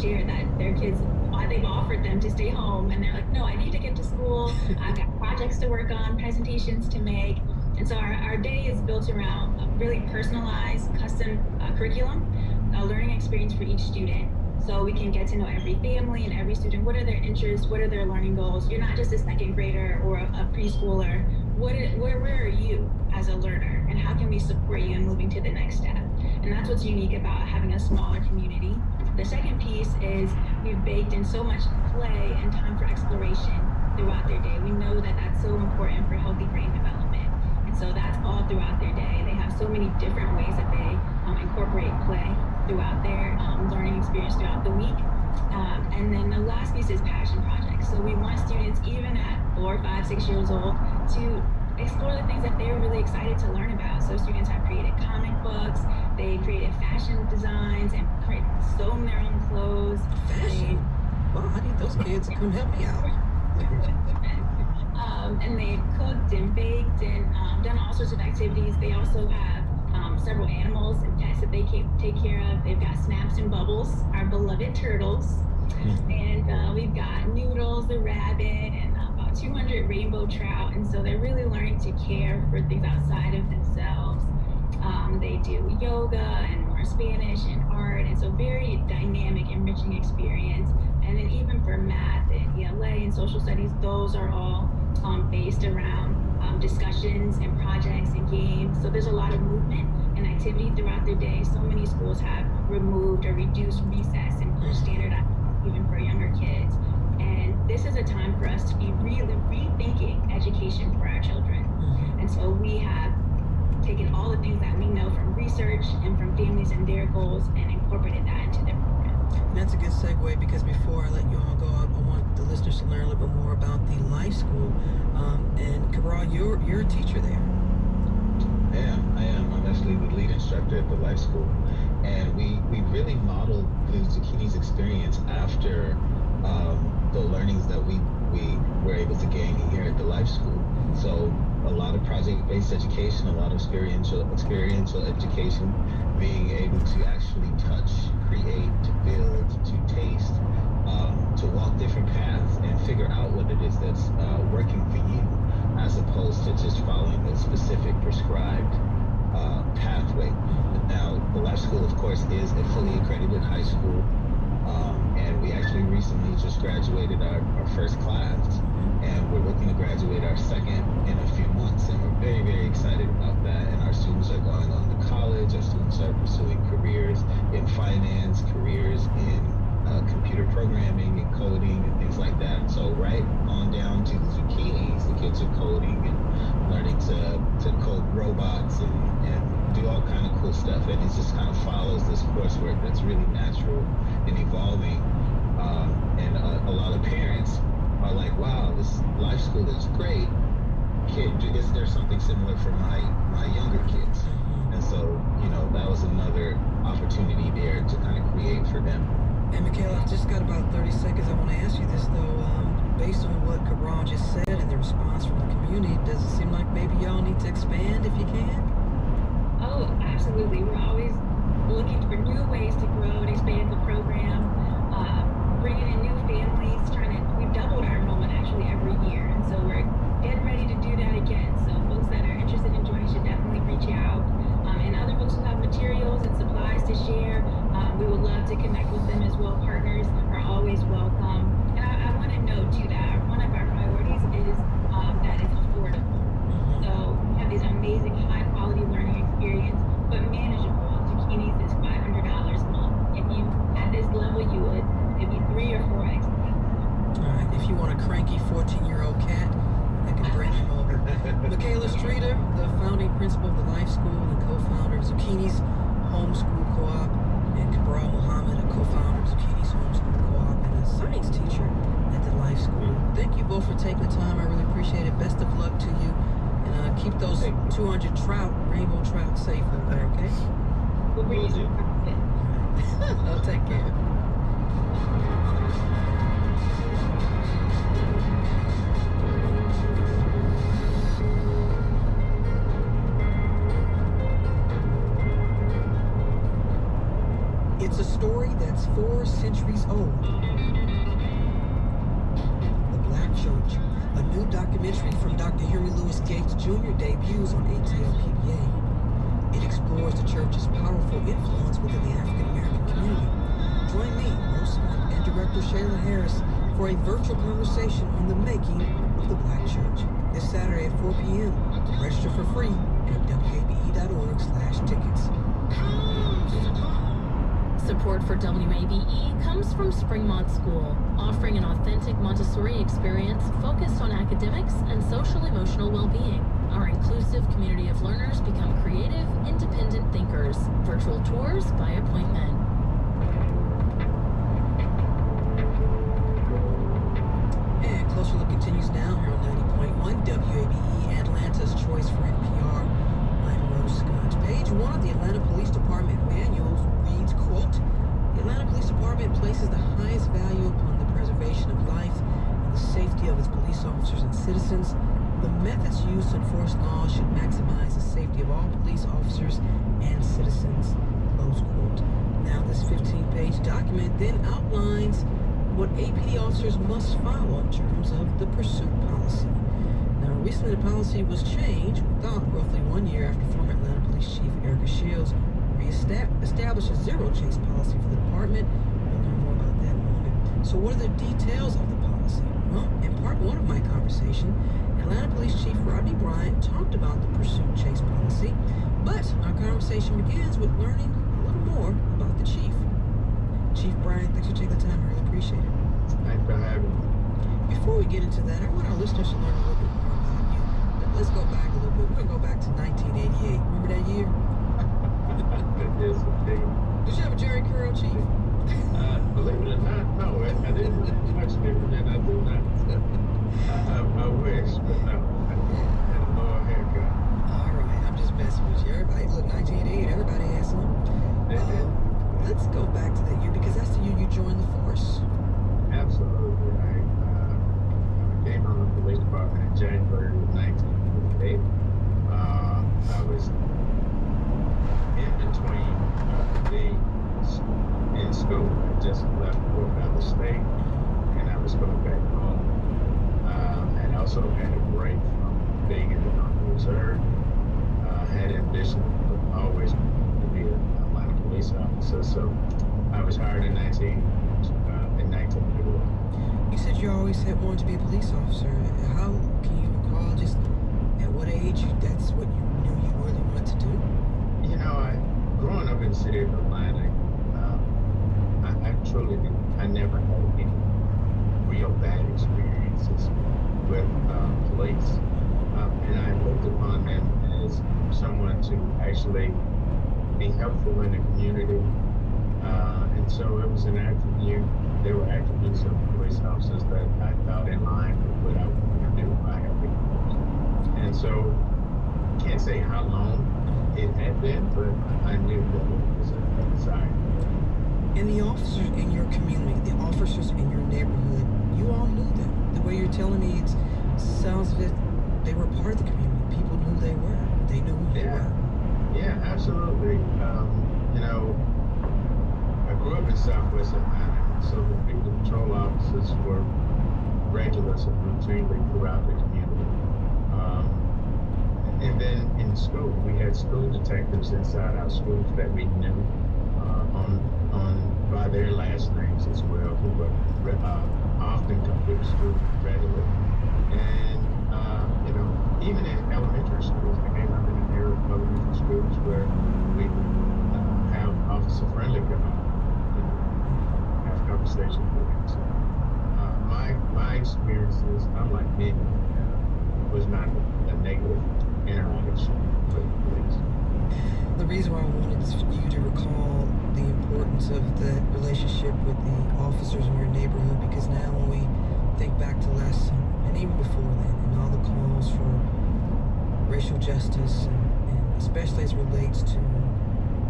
share that their kids, they've offered them to stay home, and they're like, no, I need to get to school. I've got projects to work on, presentations to make. And so our day is built around a really personalized, custom curriculum, a learning experience for each student. So we can get to know every family and every student. What are their interests? What are their learning goals? You're not just a second grader or a preschooler. Where are you as a learner? And how can we support you in moving to the next step? And that's what's unique about having a smaller community. The second piece is we've baked in so much play and time for exploration throughout their day. We know that that's so important for healthy brain development. And so that's all throughout their day. They have so many different ways that they incorporate play throughout their learning experience throughout the week. And then the last piece is passion projects. So we want students, even at 4, 5, 6 years old, to explore the things that they're really excited to learn about. So students have created comic books, they created fashion designs, and sewn their own clothes. Fashion? Well, I need those kids to come help me out. And they've cooked and baked and done all sorts of activities. They also have several animals and pets that they take care of. They've got Snaps and Bubbles, our beloved turtles. And we've got Noodles, the rabbit, and about 200 rainbow trout. And so they're really learning to care for things outside of themselves. They do yoga and more Spanish and art. And so very dynamic, enriching experience. And then even for math and ELA and social studies, those are all based around discussions and projects and games. So there's a lot of movement and activity throughout their day. So many schools have removed or reduced recess and standardized even for younger kids. And this is a time for us to be really rethinking education for our children. And so we have taken all the things that we know from research and from families and their goals and incorporated that into their program. And that's a good segue, because before I let you all go, I want the listeners to learn a little bit more about the Life School. And Cabral, you're a teacher there. I am. I'm actually the lead instructor at the Life School. And we really modeled the Zucchini's experience after the learnings that we were able to gain here at the Life School. So a lot of project-based education, a lot of experiential education, being able to actually touch, create, to build, to taste, to walk different paths and figure out what it is that's working for you, as opposed to just following the specific prescribed pathway. Now, the Life School, of course, is a fully accredited high school, and we actually recently just graduated our first class, and we're looking to graduate our second in a few months, and we're very, very excited about that. And our students are going on to college, our students are pursuing careers in finance, careers in computer programming and coding and things like that. So right on down to the Zucchinis, the kids are coding and learning to code robots and do all kind of cool stuff. And it just kind of follows this coursework that's really natural and evolving. And a lot of parents are like, wow, this Life School is great. Is there something similar for my younger kids? And so, that was another opportunity there to kind of create for them. And Michaela, I've just got about 30 seconds. I want to ask you this, though. Based on what Cabral just said and the response from the community, does it seem like maybe y'all need to expand if you can? Oh, absolutely. We're always looking for new ways to grow and expand the program, bringing in new families, we've doubled our enrollment actually every year. And so we're getting ready to do that again. So folks that are interested in joining should definitely reach out. And other folks who have materials and supplies to share, we would love to connect with them as well. Partners are always welcome. And I want to note too that one of our priorities is that it's affordable. So we have these amazing high quality learning experience, but manageable. Zucchinis is $500 a month. If you at this level, you would maybe 3 or 4x. All right. If you want a cranky 14-year-old cat, I can bring him over. Michaela Streeter, the founding principal of the Life School and co-founder of Zucchini's Homeschool Co-op, and Cabral Muhammad, a co-founder of Zucchini's Homeschool Co-op and a science teacher at the Life School. Thank you both for taking the time. I really appreciate it. Best of luck to you. And keep those 200 rainbow trout safe over there, okay? We'll bring you some profit. I'll take care. It's a story that's 4 centuries centuries old. The Black Church, a new documentary from Dr. Henry Louis Gates Jr. debuts on ATL PBA. It explores the church's powerful influence within the African American community. Join me, host and director Shayla Harris, for a virtual conversation on the making of the Black Church this Saturday at 4 p.m. Register for free at wabe.org/tickets. Support for WABE comes from Springmont School, offering an authentic Montessori experience focused on academics and social-emotional well-being. Our inclusive community of learners become creative, independent thinkers. Virtual tours by appointment. And Closer Look continues now here on 90.1 WABE, Atlanta's choice for NPR. I'm Rose Scott. Page 1 of the Atlanta Police Department manual reads, quote, "The Atlanta Police Department places the highest value upon the preservation of life and the safety of its police officers and citizens. The methods used to enforce laws should maximize the safety of all police officers and citizens," close quote. Now, this 15-page document then outlines what APD officers must follow in terms of the pursuit policy. Now, recently the policy was changed about roughly 1 year after former Atlanta Police Chief Erica Shields established a zero chase policy for the department. We'll learn more about that in a moment. So what are the details of the policy? Well, in part 1 of my conversation, Atlanta Police Chief Rodney Bryant talked about the pursuit chase policy, but our conversation begins with learning a little more about the chief. Chief Bryant, thanks for taking the time. I really appreciate it. Thanks for having me. Before we get into that, I want our listeners to learn a little bit more about you. But let's go back a little bit. We're going to go back to 1988. Remember that year? Yes, indeed. Did you have a Jerry curl, Chief? Believe it or not, no, I didn't look much different than I do now. I wish, but no. I had a lower haircut. All right, I'm just messing with you. Everybody, look, 1988, everybody has some. Let's go back to that year because that's the year you joined the force. Absolutely. I came on the police department in January of 1988. I was in between being in school. I just left for another state, and I was going back home. And also had a break from being in the Army Reserve. Had ambition, but always wanted to be a police officer, so I was hired in 1981. You said you always had wanted to be a police officer. How can you recall just at what age that's what you knew you really wanted to do? You know, growing up in the city of Atlanta, I truly I never had any real bad experiences with police, and I looked upon them as someone to actually be helpful in the community, and so it was an attribute. There were attributes of police officers that I thought in line with what I wanted to do by helping others. And so, can't say how long it had been, but I knew that it was a desire. And the officers in your community, the officers in your neighborhood, you all knew them. The way you're telling me, it sounds as if they were part of the community. People knew they were. They knew who they were. Yeah, absolutely. You know, I grew up in Southwest Atlanta, so the people patrol officers were regulars and routinely throughout the community. And then in school, we had school detectives inside our schools that we knew by their last names as well, who were often come to the school regularly. And you know, even in elementary schools, I came up in an era of elementary schools where we would have officer friendly come out, you know, have conversations with them. So, my experiences, unlike many, was not a negative interaction with police. The reason why I wanted you to recall the importance of that relationship with the officers in your neighborhood, because now when we think back to last summer, and even before then, and all the calls for racial justice, and especially as it relates to,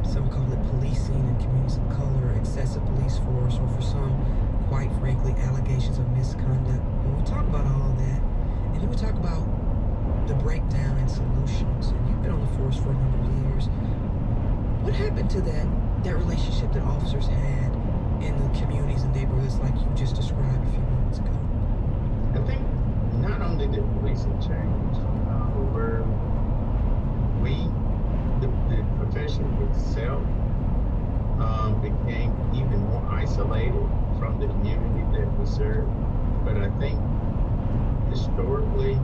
some call it policing in communities of color, excessive police force, or for some, quite frankly, allegations of misconduct. When we talk about all that, and then we talk about the breakdown and solutions, and you've been on the force for a number of years, what happened to that relationship that officers had in the communities and neighborhoods like you just described a few moments ago? I think not only did policing change, where the profession itself became even more isolated from the community that we serve. But I think historically,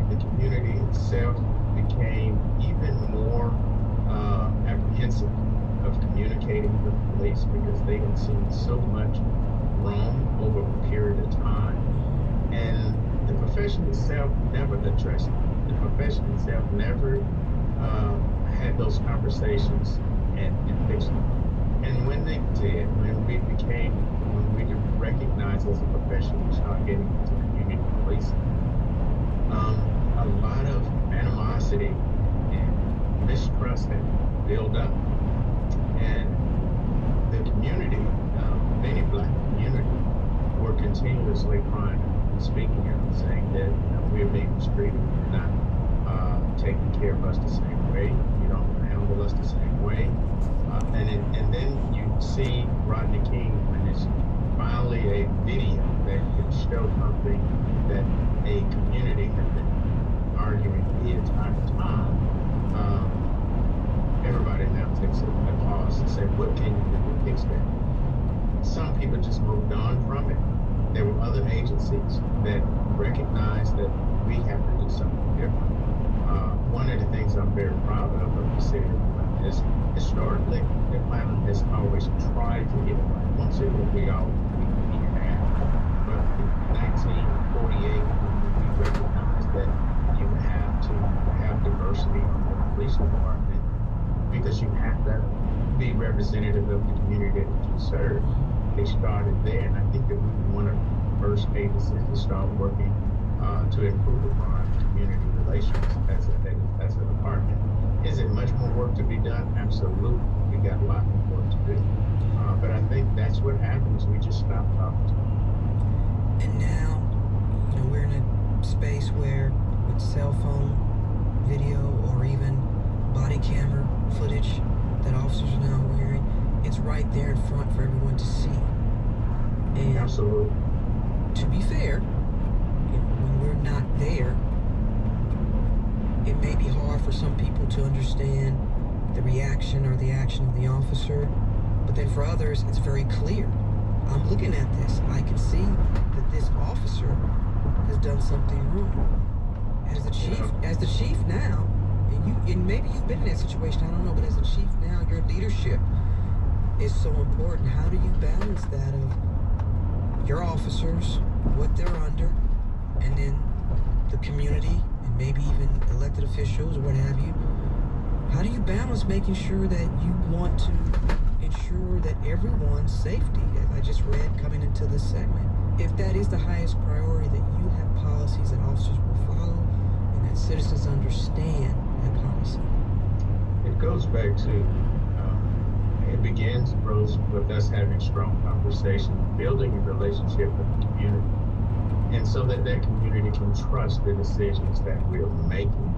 the community itself became even more apprehensive of communicating with the police because they had seen so much wrong over a period of time. And the profession itself never addressed it. The profession itself never had those conversations and fixed them. And when they did, when we recognized as a profession, we started getting into community policing. A lot of animosity and mistrust had built up. And the community, many Black community, were continuously crying and speaking out and saying that we're being mistreated, we're not taking care of us the same way, you don't handle us the same way. And then you see Rodney King when it's finally a video that can show something that a community had been arguing the entire time. Everybody now takes a pause and say, what can you do to fix that? Some people just moved on from it. There were other agencies that recognized that we have to do something different. One of the things I'm very proud of the city of Atlanta is historically, Atlanta has always tried to get it right. Once it was, we have. But in 1948, we recognized that you have to have diversity in the police department because you have to be representative of the community that you serve. They started there, and I think that we were one of the first agencies to start working to improve upon community relations as a department. Is it much more work to be done? Absolutely. We got a lot more work to do. But I think that's what happens. We just stop talking to them. And now, we're in a space where with cell phone video or even body camera footage that officers are now wearing, it's right there in front for everyone to see. And absolutely. To be fair, when we're not there, it may be hard for some people to understand the reaction or the action of the officer, but then for others, it's very clear. I'm looking at this. I can see that this officer has done something wrong. As the chief now, and maybe you've been in that situation, I don't know, but as a chief now, your leadership is so important. How do you balance that of your officers, what they're under, and then the community, and maybe even elected officials or what have you? How do you balance making sure that you want to ensure that everyone's safety, as I just read coming into this segment, if that is the highest priority, that you have policies that officers will follow and that citizens understand that policy? It goes back to, it begins, Rose, with us having strong conversations, building a relationship with the community, and so that that community can trust the decisions that we're making.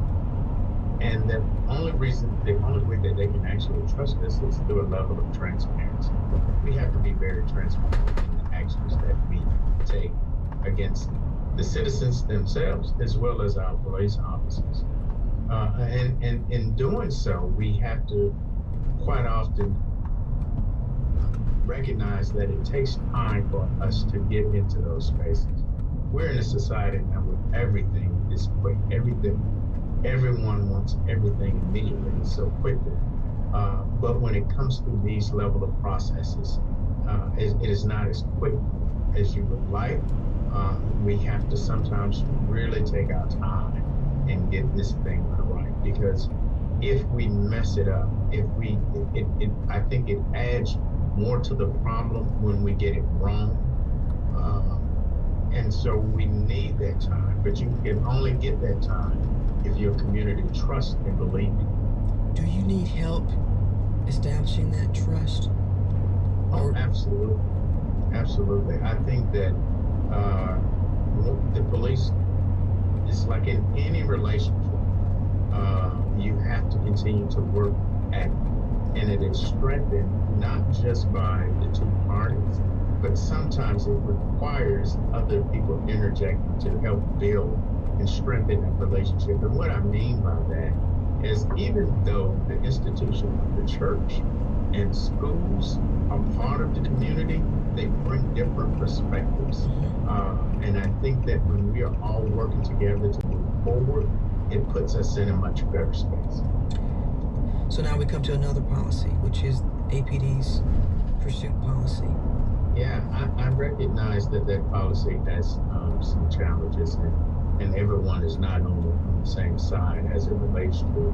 And the only way that they can actually trust us is through a level of transparency. We have to be very transparent in the actions that we take against the citizens themselves, as well as our police officers. And in doing so, we have to quite often recognize that it takes time for us to get into those spaces. We're in a society now where everything is quick. Everyone wants everything immediately, so quickly. But when it comes to these level of processes, it is not as quick as you would like. We have to sometimes really take our time and get this thing right, because if we mess it up, I think it adds more to the problem when we get it wrong. And so we need that time, but you can only get that time if your community trusts and believes it. Do you need help establishing that trust? Oh, absolutely. Absolutely. I think that the police, it's like in any relationship, you have to continue to work at and it is strengthened not just by the two parties, but sometimes it requires other people interjecting to help build and strengthen that relationship. And what I mean by that is even though the institution of the church and schools are part of the community, they bring different perspectives. And I think that when we are all working together to move forward, it puts us in a much better space. So now we come to another policy, which is APD's pursuit policy. Yeah, I recognize that that policy has some challenges, and everyone is not on the same side as it relates to.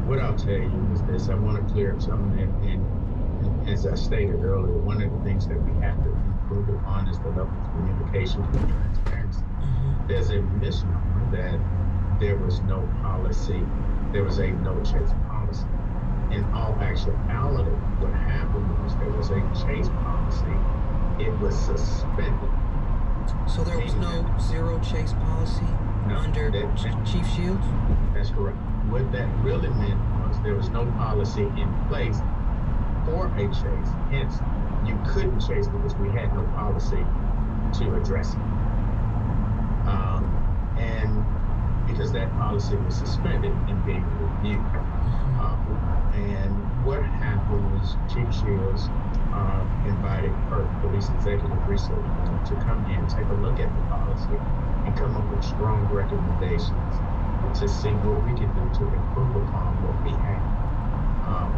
What I'll tell you is this: I want to clear up something, and as I stated earlier, one of the things that we have to improve upon is the level of communication and transparency. There's a misnomer that there was no policy, there was a no chase policy. In all actuality, what happened was there was a chase policy. It was suspended. So there was no zero chase policy under Chief Shields? That's correct. What that really meant was there was no policy in place for a chase. Hence, you couldn't chase because we had no policy to address it. And because that policy was suspended and being reviewed. And what happened was Chief Shields invited her police executive research to come in, take a look at the policy, and come up with strong recommendations to see what we could do to improve upon what we had.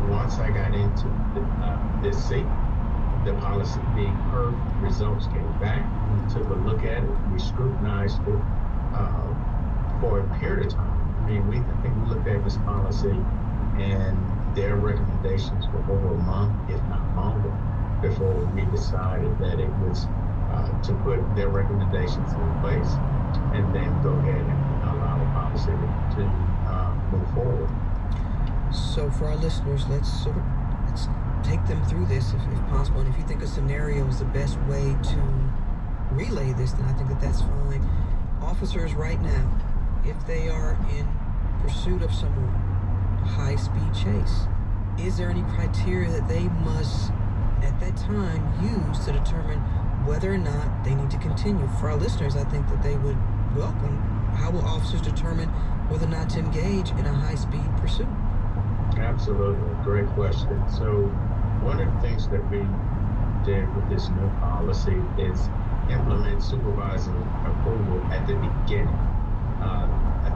Once I got into this seat, the policy being heard, results came back. We took a look at it. We scrutinized it for a period of time. I mean, I think we looked at this policy and their recommendations for over a month, if not longer, before we decided that it was to put their recommendations in place and then go ahead and allow the policy to move forward. So for our listeners, let's take them through this if possible. And if you think a scenario is the best way to relay this, then I think that's fine. Officers right now, if they are in pursuit of someone, a high-speed chase, is there any criteria that they must, at that time, use to determine whether or not they need to continue? For our listeners, I think that they would welcome, how will officers determine whether or not to engage in a high-speed pursuit? Absolutely. Great question. So one of the things that we did with this new policy is implement supervisor approval at the beginning.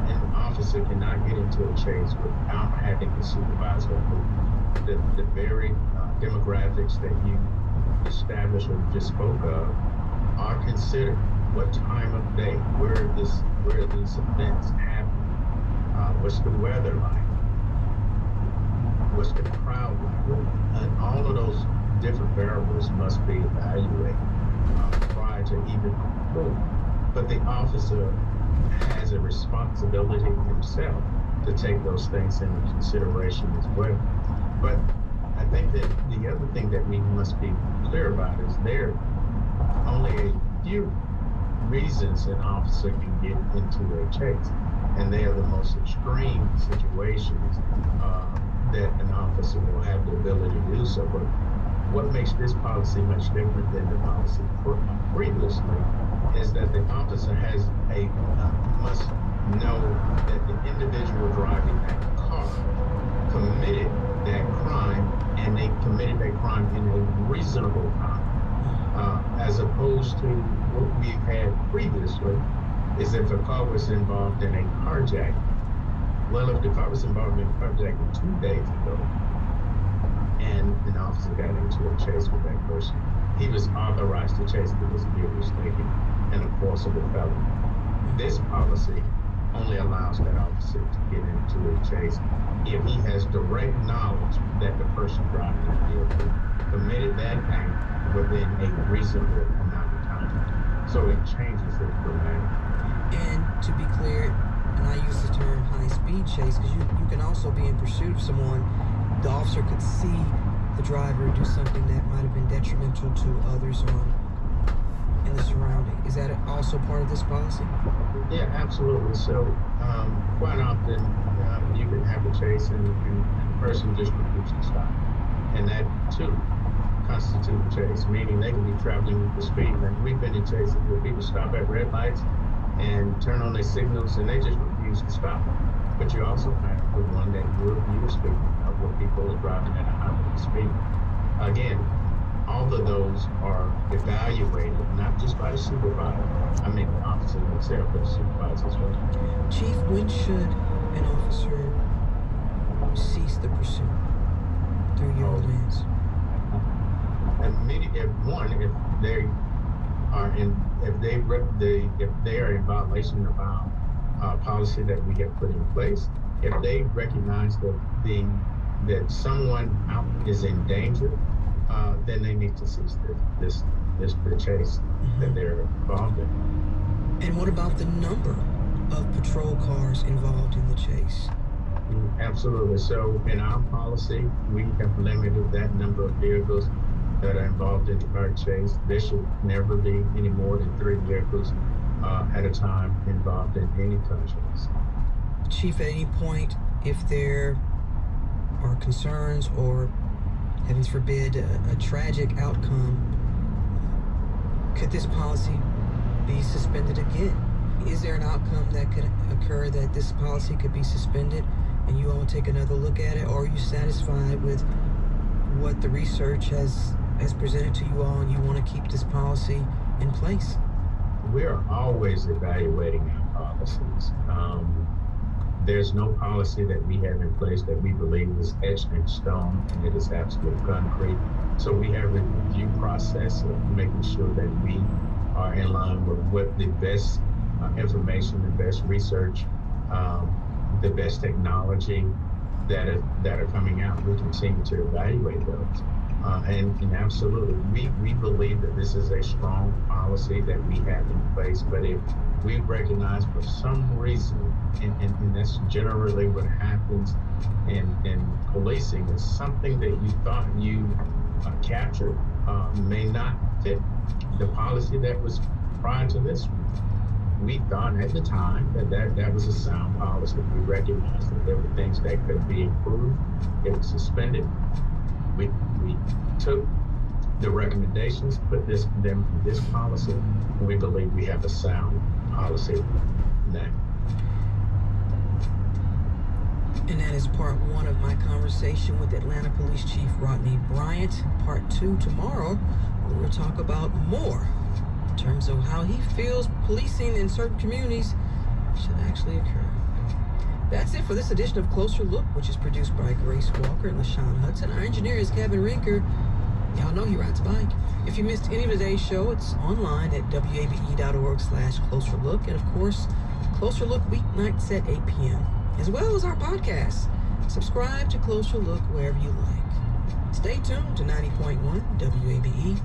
An officer cannot get into a chase without having the supervisor approval. The very demographics that you established or just spoke of are considered. What time of day, where these events happen, what's the weather like, what's the crowd like, and all of those different variables must be evaluated prior to even approval. But the officer has a responsibility himself to take those things into consideration as well. But I think that the other thing that we must be clear about is there are only a few reasons an officer can get into a chase, and they are the most extreme situations that an officer will have the ability to do so. But what makes this policy much different than the policy previously is that the officer must know that the individual driving that car committed that crime, and they committed that crime in a reasonable time, as opposed to what we've had previously is if a car was involved in a carjacking. Well, if the car was involved in a carjacking 2 days ago, and an officer got into a chase with that person, he was authorized to chase because he was taking an enforceable felony. This policy only allows that officer to get into a chase if he has direct knowledge that the person driving the vehicle committed that act within a reasonable amount of time. So it changes it dramatically. And to be clear, and I use the term high-speed chase because you can also be in pursuit of someone. The officer could see the driver do something that might have been detrimental to others in the surrounding. Is that also part of this policy? Yeah, absolutely. So quite often you can have a chase and the person just refuse to stop. And that too constitutes a chase, meaning they can be traveling with the speed. And we've been in chases where people stop at red lights and turn on their signals and they just refuse to stop. But you also have the one that will use speed, where people are driving at a high rate of speed. Again, all of those are evaluated, not just by the supervisor, the officer himself, but the supervisor as well. Chief, when should an officer cease the pursuit through your lens? If they are in violation of our policy that we have put in place, if they recognize that someone out is in danger, then they need to cease the chase that they're involved in. And what about the number of patrol cars involved in the chase? Absolutely. So in our policy, we have limited that number of vehicles that are involved in the car chase. There should never be any more than 3 vehicles at a time involved in any car chase. Chief, at any point, if there are concerns or, heavens forbid, a tragic outcome, could this policy be suspended again? Is there an outcome that could occur that this policy could be suspended and you all take another look at it, or are you satisfied with what the research has presented to you all and you want to keep this policy in place? We are always evaluating our policies. There's no policy that we have in place that we believe is etched in stone and it is absolute concrete. So we have a review process of making sure that we are in line with what the best information, the best research, the best technology that are coming out. We continue to evaluate those. And absolutely, we believe that this is a strong policy that we have in place, but if we recognize for some reason, and that's generally what happens in policing, is something that you thought you captured may not fit the policy that was prior to this one. We thought at the time that was a sound policy. We recognized that there were things that could be improved. It was suspended. We took the recommendations, put them in this policy, and we believe we have a sound policy now. And that is part 1 of my conversation with Atlanta Police Chief Rodney Bryant. Part 2 tomorrow, where we'll talk about more in terms of how he feels policing in certain communities should actually occur. That's it for this edition of Closer Look, which is produced by Grace Walker and LaShawn Hudson. Our engineer is Kevin Rinker. Y'all know he rides a bike. If you missed any of today's show, it's online at wabe.org/closerlook. And of course, Closer Look weeknights at 8 p.m., as well as our podcast. Subscribe to Closer Look wherever you like. Stay tuned to 90.1 WABE,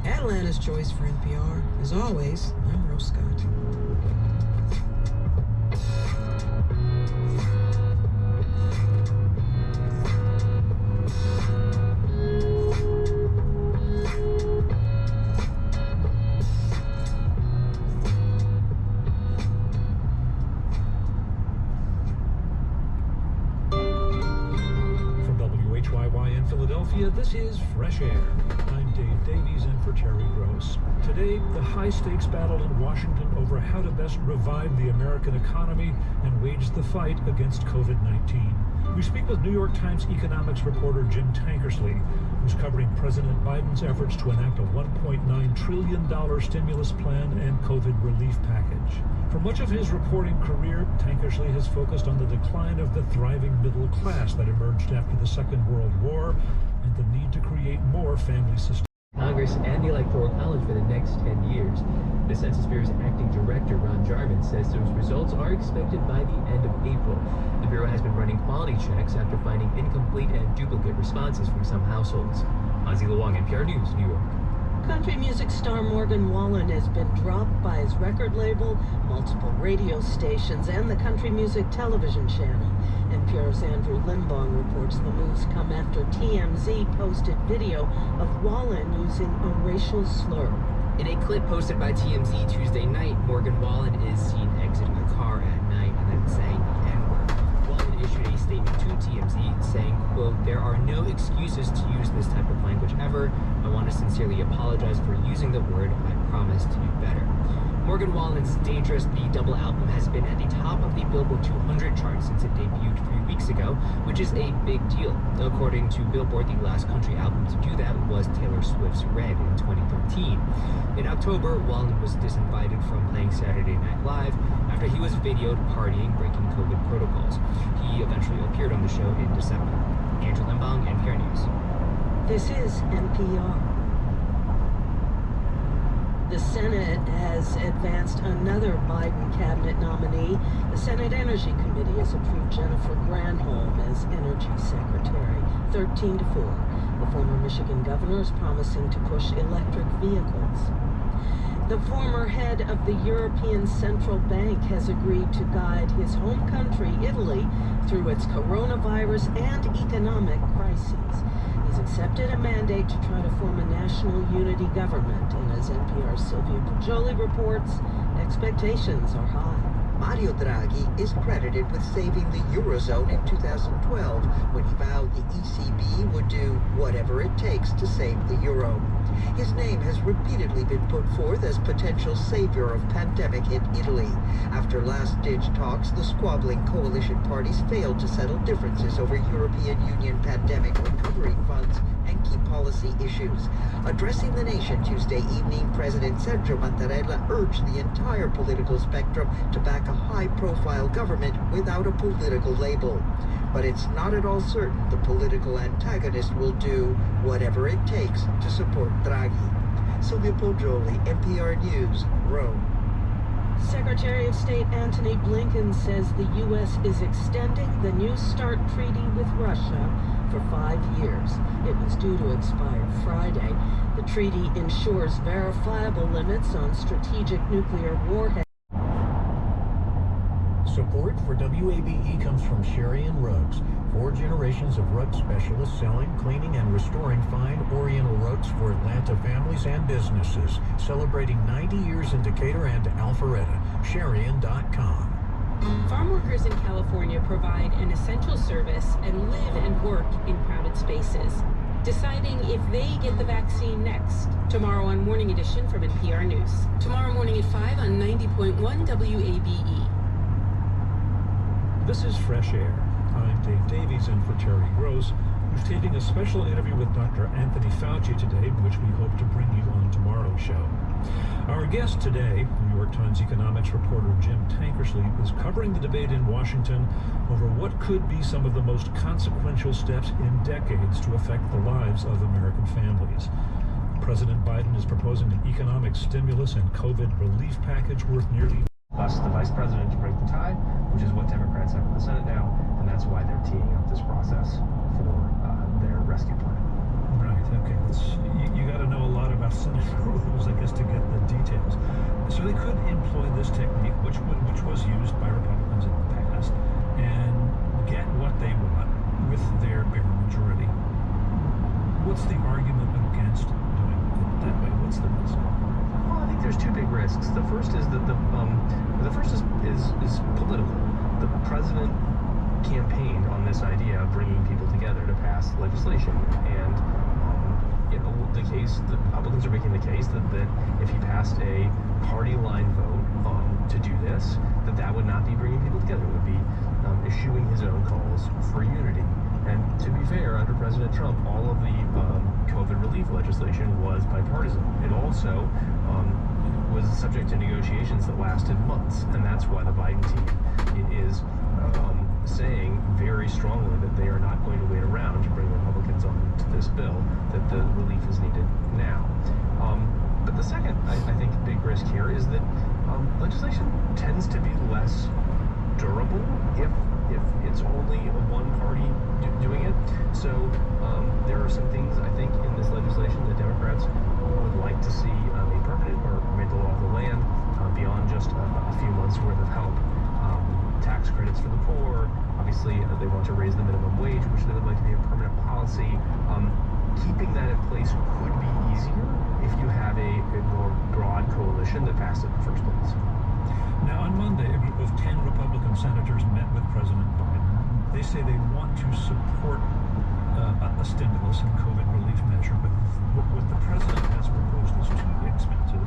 Atlanta's choice for NPR. As always, I'm Rose Scott. This is Fresh Air. I'm Dave Davies in for Terry Gross. Today, the high-stakes battle in Washington over how to best revive the American economy and wage the fight against COVID-19. We speak with New York Times economics reporter Jim Tankersley, who's covering President Biden's efforts to enact a $1.9 trillion stimulus plan and COVID relief package. For much of his reporting career, Tankersley has focused on the decline of the thriving middle class that emerged after the Second World War and the need to create more family systems. Congress and the Electoral College for the next 10 years. The Census Bureau's acting director, Ron Jarman, says those results are expected by the end of April. The Bureau has been running quality checks after finding incomplete and duplicate responses from some households. Ozzy Luong, NPR News, New York. Country music star Morgan Wallen has been dropped by his record label, multiple radio stations, and the Country Music Television channel. NPR's Andrew Limbong reports the moves come after TMZ posted video of Wallen using a racial slur. In a clip posted by TMZ Tuesday night, Morgan Wallen is seen exiting a car at night and then saying the N-word. Wallen issued a statement to TMZ saying, quote, "There are no excuses to use this type of language ever. I want to sincerely apologize for using the word. I promise to do better." Morgan Wallen's Dangerous, the double album, has been at the top of the Billboard 200 chart since it debuted 3 weeks ago, which is a big deal. According to Billboard, the last country album to do that was Taylor Swift's Red in 2013. In October, Wallen was disinvited from playing Saturday Night Live after he was videoed partying, breaking COVID protocols. He eventually appeared on the show in December. Andrew Limbong, NPR News. This is NPR. The Senate has advanced another Biden cabinet nominee. The Senate Energy Committee has approved Jennifer Granholm as Energy Secretary, 13-4. The former Michigan governor is promising to push electric vehicles. The former head of the European Central Bank has agreed to guide his home country, Italy, through its coronavirus and economic crises. He's accepted a mandate to try to form a national unity government, and as NPR's Sylvia Poggioli reports, expectations are high. Mario Draghi is credited with saving the Eurozone in 2012 when he vowed the ECB would do whatever it takes to save the euro. His name has repeatedly been put forth as potential savior of pandemic-hit Italy. After last-ditch talks, the squabbling coalition parties failed to settle differences over European Union pandemic recovery funds and key policy issues. Addressing the nation Tuesday evening, President Sergio Mattarella urged the entire political spectrum to back a high-profile government without a political label. But it's not at all certain the political antagonist will do whatever it takes to support Draghi. Sylvia Poggioli, NPR News, Rome. Secretary of State Antony Blinken says the U.S. is extending the New START treaty with Russia for 5 years. It was due to expire Friday. The treaty ensures verifiable limits on strategic nuclear warheads. Support for WABE comes from Sherry & Rugs, 4 generations of rug specialists selling, cleaning, and restoring fine Oriental rugs for Atlanta families and businesses. Celebrating 90 years in Decatur and Alpharetta. Sherryan.com. Farm workers in California provide an essential service and live and work in crowded spaces. Deciding if they get the vaccine next. Tomorrow on Morning Edition from NPR News. Tomorrow morning at 5 on 90.1 WABE. This is Fresh Air. I'm Dave Davies in for Terry Gross, who's taping a special interview with Dr. Anthony Fauci today, which we hope to bring you on tomorrow's show. Our guest today, New York Times economics reporter Jim Tankersley, is covering the debate in Washington over what could be some of the most consequential steps in decades to affect the lives of American families. President Biden is proposing an economic stimulus and COVID relief package worth nearly Plus the vice president to break the tie, which is what Democrats have in the Senate now, and that's why they're teeing up this process for their rescue plan. Right, okay. You got to know a lot about Senate rules, I guess, to get the details. So they could employ this technique, which was used by Republicans in the past, and get what they want with their bigger majority. What's the argument against doing it that way? What's the risk? Well, I think there's 2 big risks. The first is that the first is political. The president campaigned on this idea of bringing people together to pass legislation, and the Republicans are making the case that if he passed a party line vote to do this, that would not be bringing people together. It would be issuing his own calls for unity. And to be fair, under President Trump, all of the COVID relief legislation was bipartisan. It also was subject to negotiations that lasted months, and that's why the Biden team is saying very strongly that they are not going to wait around to bring Republicans on to this bill, that the relief is needed now. But the second, I think, big risk here is that legislation tends to be less durable if it's only one party doing it. So there are some things, I think, in this legislation that Democrats would like to see made permanent or made the law of the land beyond just a few months worth of help. Tax credits for the poor. Obviously, they want to raise the minimum wage, which they would like to be a permanent policy. Keeping that in place could be easier if you have a more broad coalition that passed it in the first place. Now, on Monday, a group of 10 Republican senators met with President Biden. They say they want to support a stimulus and COVID relief measure, but what the president has proposed is too expensive.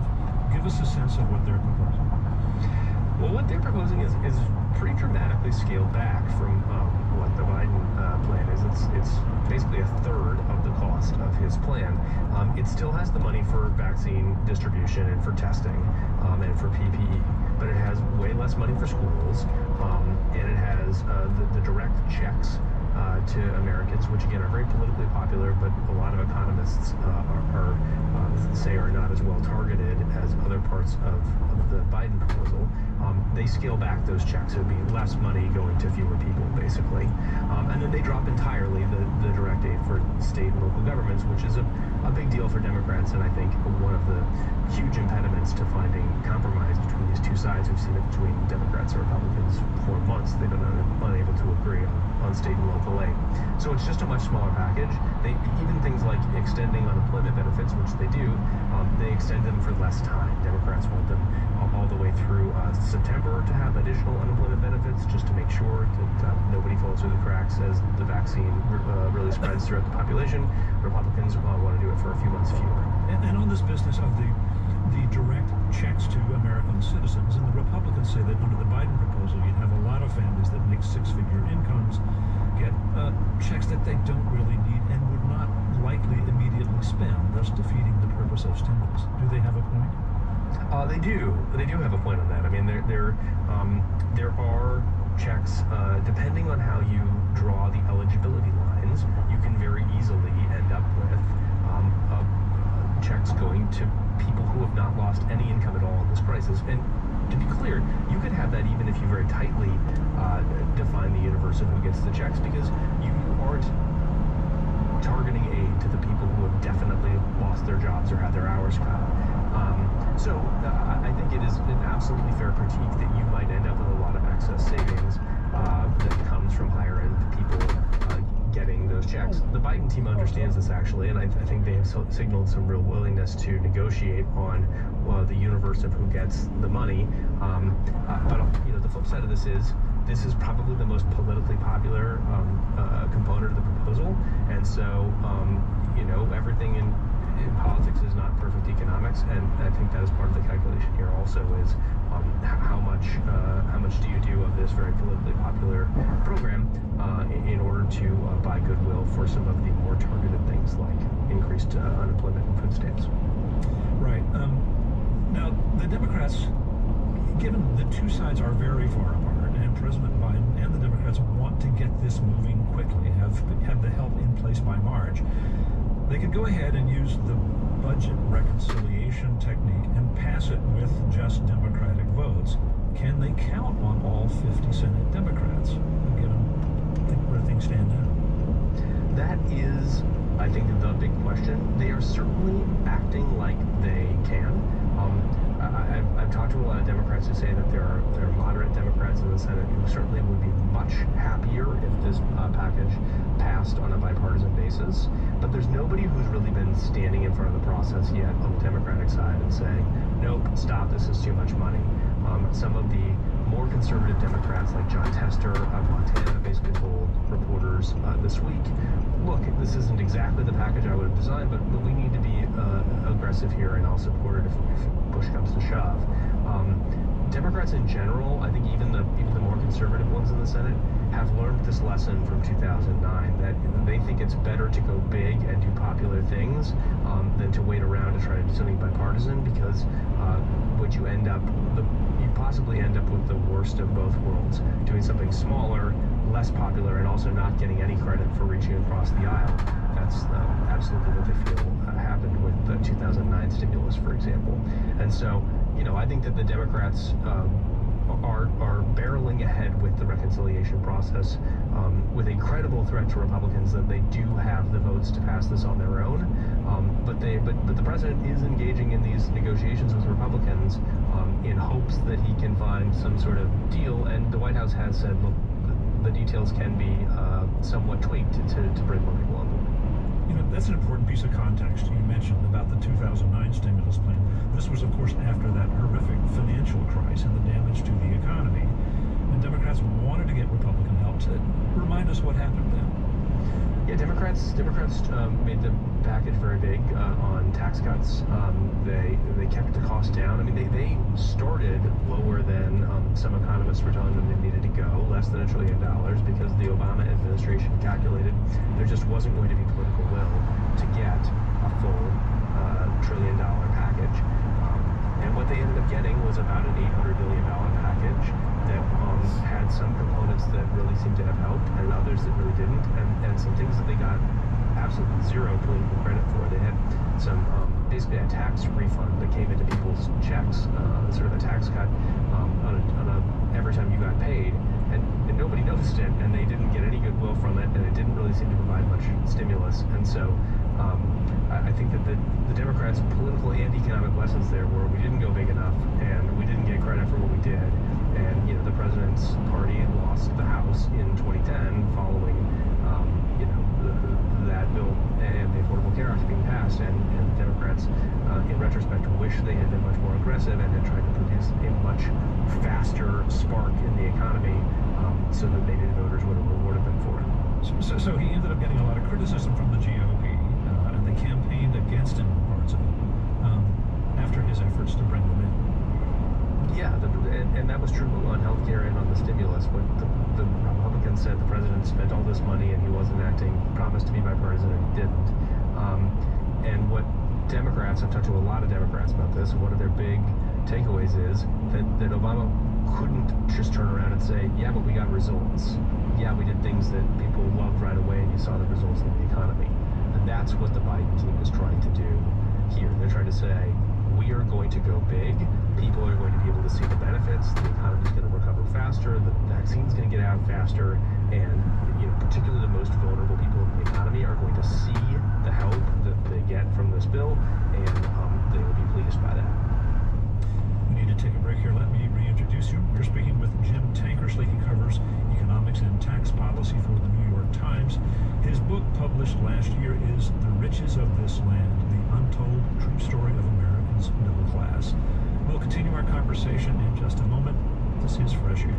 Give us a sense of what they're proposing. Well, what they're proposing is pretty dramatically scaled back from what the Biden plan is. It's basically a third of the cost of his plan. It still has the money for vaccine distribution and for testing and for PPE, but it has way less money for schools, and it has the direct checks to Americans, which again are very politically popular, but a lot of economists say are not as well targeted as other parts of the Biden proposal. They scale back those checks. It would be less money going to fewer people, basically. And then they drop entirely the direct aid for state and local governments, which is a big deal for Democrats, and I think one of the huge impediments to finding compromise between these two sides. We've seen it between Democrats and Republicans for months. They've been unable to agree on state and local aid. So it's just a much smaller package. Even things like extending unemployment benefits, which they do, they extend them for less time. Democrats want them all the way through September to have additional unemployment benefits, just to make sure that nobody falls through the cracks as the vaccine really spreads throughout the population. Republicans want to do it for a few months fewer. And on this business of the direct checks to American citizens, and the Republicans say that under the Biden proposal, you'd have a lot of families that make six-figure incomes get checks that they don't really need and would not likely immediately spend, thus defeating the purpose of stimulus. Do they have a point? They do. They do have a point on that. I mean, there are checks, depending on how you draw the eligibility lines, you can very easily end up with checks going to people who have not lost any income at all in this crisis. And to be clear, you could have that even if you very tightly define the universe of who gets the checks, because you aren't targeting aid to the people who have definitely lost their jobs or had their hours cut. So I think it is an absolutely fair critique that you might end up with a lot of excess savings that comes from higher-end people getting those checks. The Biden team understands this, actually, and I think they have signaled some real willingness to negotiate on the universe of who gets the money. But the flip side of this is probably the most politically popular component of the proposal, and so everything in politics is not perfect economics, and I think that is part of the calculation here also is how much do you do of this very politically popular program in order to buy goodwill for some of the more targeted things like increased unemployment and food stamps. Right. Now, the Democrats, given the two sides are very far apart, and President Biden and the Democrats want to get this moving quickly, have the help in place by March, they could go ahead and use the budget reconciliation technique and pass it with just Democratic votes. Can they count on all 50 Senate Democrats, given where things stand now? That is, I think, the big question. They are certainly acting like they can. I've talked to a lot of Democrats who say that there are moderate Democrats in the Senate who certainly would be much happier if this package passed on a bipartisan basis. But there's nobody who's really been standing in front of the process yet on the Democratic side and saying, nope, stop, this is too much money. Some of the more conservative Democrats, like John Tester of Montana, basically told reporters this week, look, this isn't exactly the package I would have designed, but we need to be aggressive here, and I'll support it if push comes to shove. Democrats in general, I think even the more conservative ones in the Senate, have learned this lesson from 2009, that they think it's better to go big and do popular things than to wait around to try to do something bipartisan, because what you possibly end up with the worst of both worlds, doing something smaller, less popular, and also not getting any credit for reaching across the aisle. That's absolutely what they feel happened with the 2009 stimulus, for example. And so, I think that the Democrats are barreling ahead with the reconciliation process with a credible threat to Republicans that they do have the votes to pass this on their own. But the president is engaging in these negotiations with Republicans in hopes that he can find some sort of deal. And the White House has said, look, the details can be somewhat tweaked to bring more people on board. That's an important piece of context. You mentioned about the 2009 stimulus plan. This was, of course, after that horrific financial crisis and the damage to the economy. and Democrats wanted to get Republican help. To remind us what happened then. Yeah, Democrats made the package very big on tax cuts. They kept the cost down. I mean, they started lower than some economists were telling them they needed to go, less than $1 trillion, because the Obama administration calculated there just wasn't going to be political will to get a full $1 trillion package. And what they ended up getting was about an $800 billion package that had some components that really seemed to have helped and others that really didn't, and some things that they got absolutely zero political credit for. They had some, basically a tax refund that came into people's checks, sort of a tax cut every time you got paid, and nobody noticed it, and they didn't get any goodwill from it, and it didn't really seem to provide much stimulus. And so I think that the Democrats' political and economic lessons there were we didn't go big enough, and we didn't get credit for what we did. And, you know, the president's party lost the House in 2010 following, that bill and the Affordable Care Act being passed. And Democrats, in retrospect, wish they had been much more aggressive and had tried to produce a much faster spark in the economy so that maybe the voters would have rewarded them for it. So he ended up getting a lot of criticism from the GOP, and they campaigned against him in parts of it after his efforts to bring them in. Yeah, and that was true on healthcare and on the stimulus. But the Republicans said the president spent all this money and he wasn't acting, promised to be bipartisan, and he didn't. And what Democrats, I've talked to a lot of Democrats about this, and one of their big takeaways is that Obama couldn't just turn around and say, yeah, but we got results. Yeah, we did things that people loved right away, and you saw the results in the economy. And that's what the Biden team is trying to do here. They're trying to say, we are going to go big. People are going to be able to see the benefits. The economy is going to recover faster. The vaccine's going to get out faster. And, particularly the most vulnerable people in the economy are going to see the help that they get from this bill, and they will be pleased by that. We need to take a break here. Let me reintroduce you. We're speaking with Jim Tankersley. He covers economics and tax policy for the New York Times. His book, published last year, is The Riches of This Land, The Untold True Story of America's Middle Class. We'll continue our conversation in just a moment. This is Fresh Air.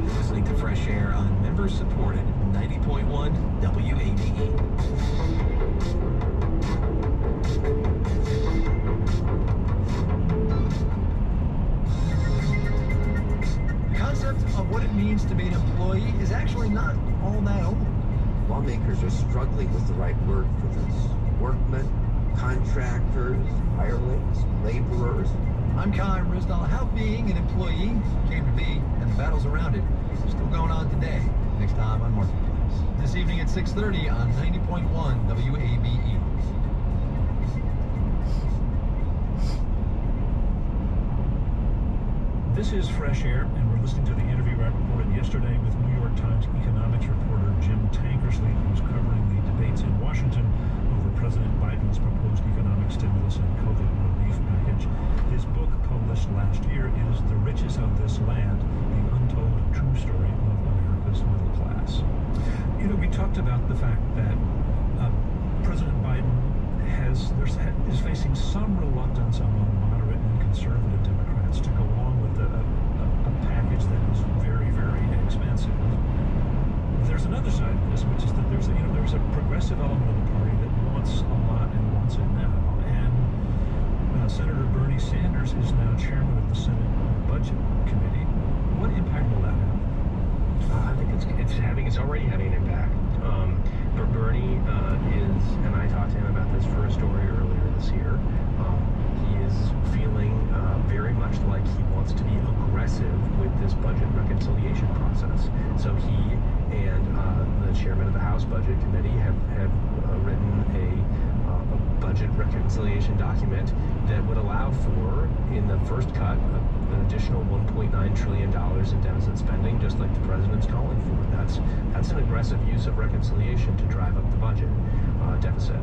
You're listening to Fresh Air on member-supported 90.1 WABE. The concept of what it means to be an employee is actually not all that old. Lawmakers are struggling with the right word for this. Workmen, contractors, hirelings, laborers. I'm Kai Rizdal. How being an employee came to be and the battles around it are still going on today. Next time on Marketplace. This evening at 6:30 on 90.1 WABE. This is Fresh Air, and we're listening to the interview I recorded yesterday with New York Times economics reporter Jim Tankersley, who's covering the debates in Washington over President Biden's proposed economic stimulus and COVID relief package. His book, published last year, is The Riches of This Land, The Untold True Story of America's Middle Class. We talked about the fact that President Biden is facing some reluctance among moderate and conservative Democrats to go along with a package that is very, very expensive. There's another side of this, which is that there's a progressive element of the party that wants a lot and wants it now. And Senator Bernie Sanders is now chairman of the Senate Budget Committee. What impact will that have? I think it's already having an impact. Bernie is, and I talked to him about this for a story earlier this year. He is feeling very much like he wants to be aggressive with this budget reconciliation process. So he and the chairman of the House Budget Committee have written a budget reconciliation document that would allow for, in the first cut, an additional $1.9 trillion in deficit spending, just like the president's calling for. That's an aggressive use of reconciliation to drive up the budget deficit.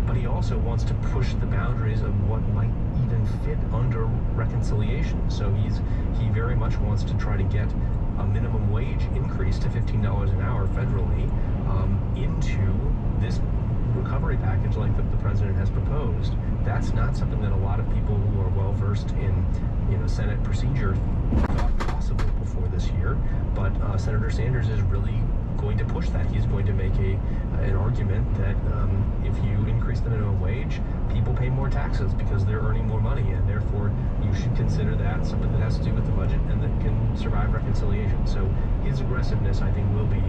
But he also wants to push the boundaries of what might even fit under reconciliation. So he very much wants to try to get a minimum wage increase to $15 an hour federally into this recovery package like the president has proposed, that's not something that a lot of people who are well versed in, Senate procedure thought possible before this year. But Senator Sanders is really going to push that. He's going to make an argument that if you increase the minimum wage, people pay more taxes because they're earning more money, and therefore you should consider that something that has to do with the budget and that can survive reconciliation. So his aggressiveness, I think, will be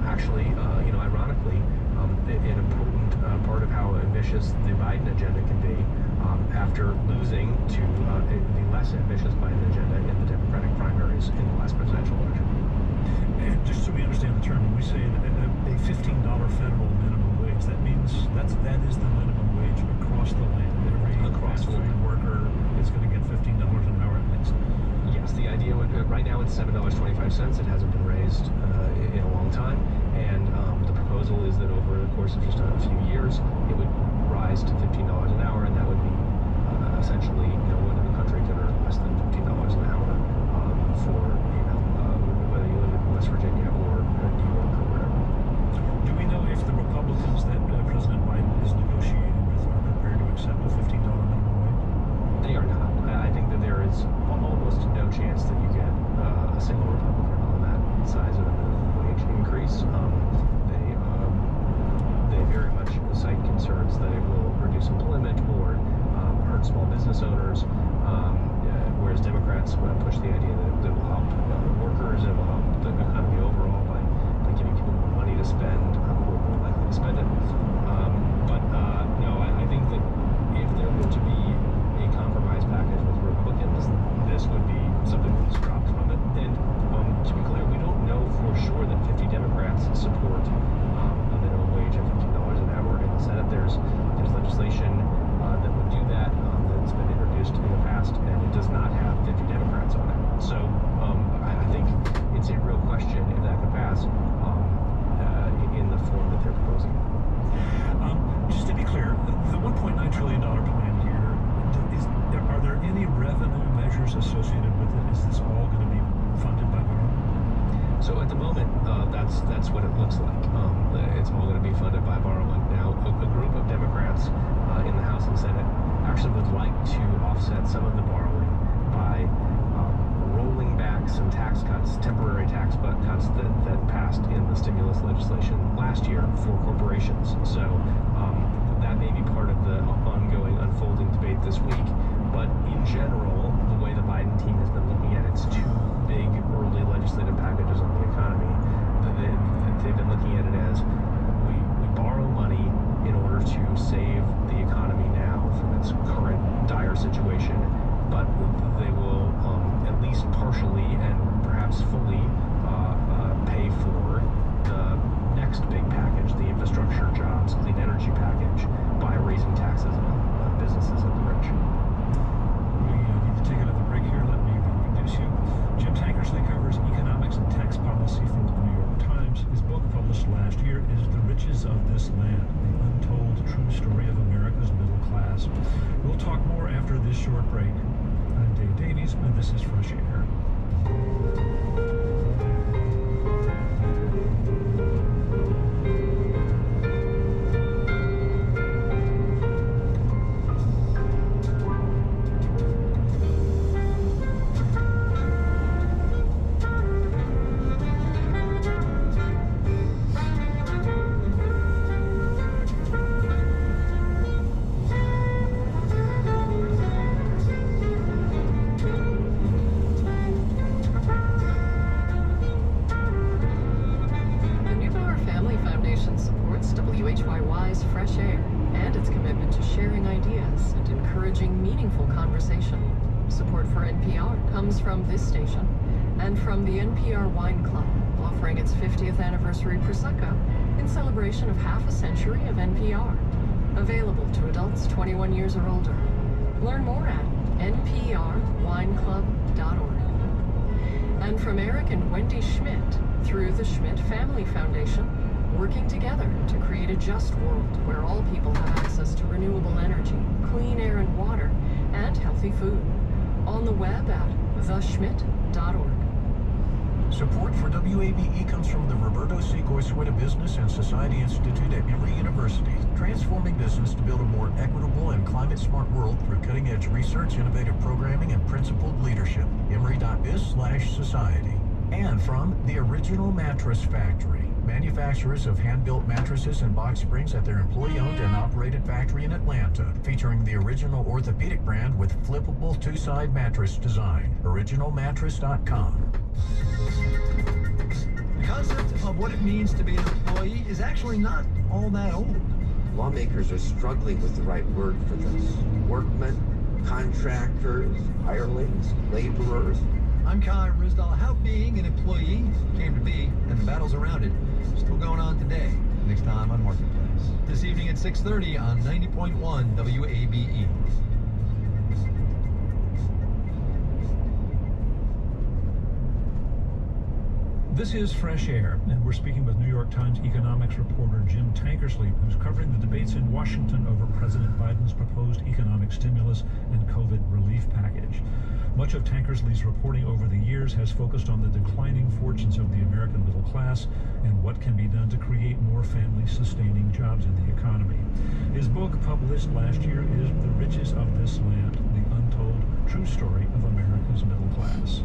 actually, ironically, an important part of how ambitious the Biden agenda can be after losing to the less ambitious Biden agenda in the Democratic primaries in the last presidential election. And just so we understand the term, when we say a $15 federal minimum wage, that means that is the minimum wage across the land. Every fast food worker is going to get $15 an hour at least. Yes, the idea right now it's $7.25. It hasn't been raised in a long time, and the proposal is that over the course of just a few years, it would rise to $15 an hour, and that would mean essentially no one in the country can earn less than $15 an hour for whether you live in West Virginia or New York or wherever. Do we know if the Republicans that President Biden is negotiating with are prepared to accept a $15 minimum wage? They are not. I think that there is almost no chance that you get a single Republican on that size of a minimum wage increase. They very much cite concerns that it will reduce employment or hurt small business owners, whereas Democrats push the idea that it will help workers, it will help the economy overall by giving people more money to spend, who are more likely to spend it. No, I think that if there were to be a compromise package with Republicans, this would be something that's dropped from it. And to be clear, we don't know for sure that 50 Democrats support a minimum wage of $15 an hour in the Senate. There's legislation that would do that that's been introduced in the past, and it does not have 50 Democrats on it. So I think it's a real question if that could pass in the form that they're proposing. Just to be clear, the $1.9 trillion plan here, are there any revenue measures associated with it? Is this all going to be funded by borrowing? So at the moment, that's what it looks like. It's all going to be funded by borrowing. Now, a group of Democrats in the House and Senate actually would like to offset some of the borrowing by rolling back some tax cuts, temporary tax cuts that passed in the stimulus legislation last year for corporations. So that may be part of the ongoing unfolding debate this week. But in general, the way the Biden team has been looking at its two big early legislative packages on the economy, they've been looking at it as we borrow money in order to save the economy now from its current dire situation, but they will at least partially and perhaps fully pay for the next big package, the infrastructure, jobs, clean energy package, by raising taxes on businesses and the rich. We need to take another break here. Let me introduce you. Jim Tankersley covers economics and tax policy from the New York Times. His book, published last year, is The Riches of This Land, the untold true story of America's middle class. We'll talk more after this short break. I'm Dave Davies, and this is Fresh Air. WHYY's Fresh Air and its commitment to sharing ideas and encouraging meaningful conversation. Support for NPR comes from this station and from the NPR Wine Club, offering its 50th anniversary Prosecco in celebration of half a century of NPR. Available to adults 21 years or older. Learn more at nprwineclub.org. And from Eric and Wendy Schmidt through the Schmidt Family Foundation, working together to create a just world where all people have access to renewable energy, clean air and water, and healthy food. On the web at theschmidt.org. Support for WABE comes from the Roberto C. Goizueta Business and Society Institute at Emory University. transforming business to build a more equitable and climate-smart world through cutting-edge research, innovative programming, and principled leadership. Emory.biz/society. And from the Original Mattress Factory, manufacturers of hand-built mattresses and box springs at their employee-owned and operated factory in Atlanta, featuring the original orthopedic brand with flippable two-side mattress design. OriginalMattress.com. The concept of what it means to be an employee is actually not all that old. Lawmakers are struggling with the right word for this. Workmen, contractors, hirelings, laborers. I'm Kai Rizdal. How being an employee came to be and the battles around it still going on today. Next time on Marketplace. This evening at 6:30 on 90.1 WABE. This is Fresh Air, and we're speaking with New York Times economics reporter Jim Tankersley, who's covering the debates in Washington over President Biden's proposed economic stimulus and COVID relief package. Much of Tankersley's reporting over the years has focused on the declining fortunes of the American middle class and what can be done to create more family-sustaining jobs in the economy. His book, published last year, is The Riches of This Land, the untold true story of America's middle class.